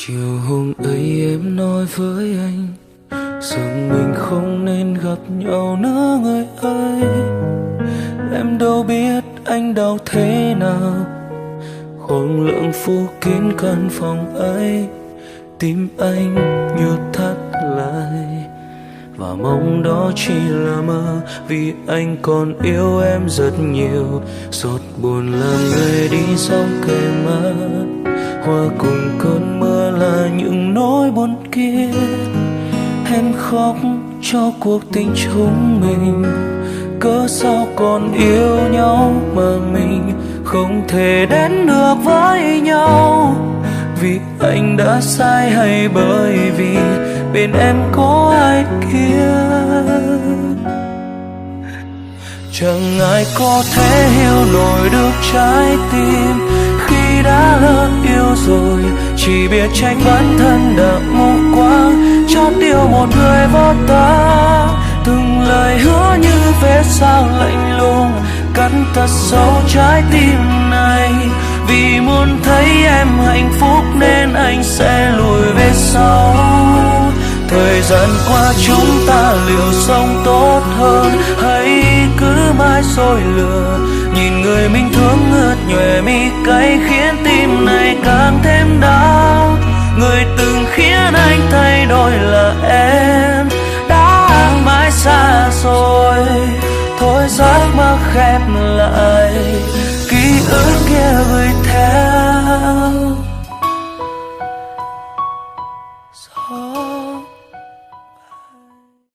Chiều hôm ấy em nói với anh rằng mình không nên gặp nhau nữa người ơi. Em đâu biết anh đau thế nào, khoảng lặng phủ kín căn phòng ấy. Tim anh như thắt lại và mong đó chỉ là mơ, vì anh còn yêu em rất nhiều. Giọt buồn làm người đi dòng kề mắt, hòa cùng cơn mưa là những nỗi buồn kia. Em khóc cho cuộc tình chúng mình, cớ sao còn yêu nhau mà mình không thể đến được với nhau. Vì anh đã sai hay bởi vì bên em có ai kia? Chẳng ai có thể hiểu nổi được trái tim khi đã lỡ yêu rồi. Chỉ biết trách bản thân đã mù quáng, chót yêu một người vô ta. Từng lời hứa như vết dao lạnh lùng cắn thật sâu trái tim này. Vì muốn thấy em hạnh phúc nên anh sẽ lùi về sau. Thời gian qua chúng ta liệu sống tốt hơn hay cứ mãi dối lừa? Nhìn người mình thương ướt nhòe mi cay khiến tim này càng thêm đau. Người từng khiến anh thay đổi là em đã mãi xa rồi. Thôi giấc mơ khép lại, ký ức kia gửi theo.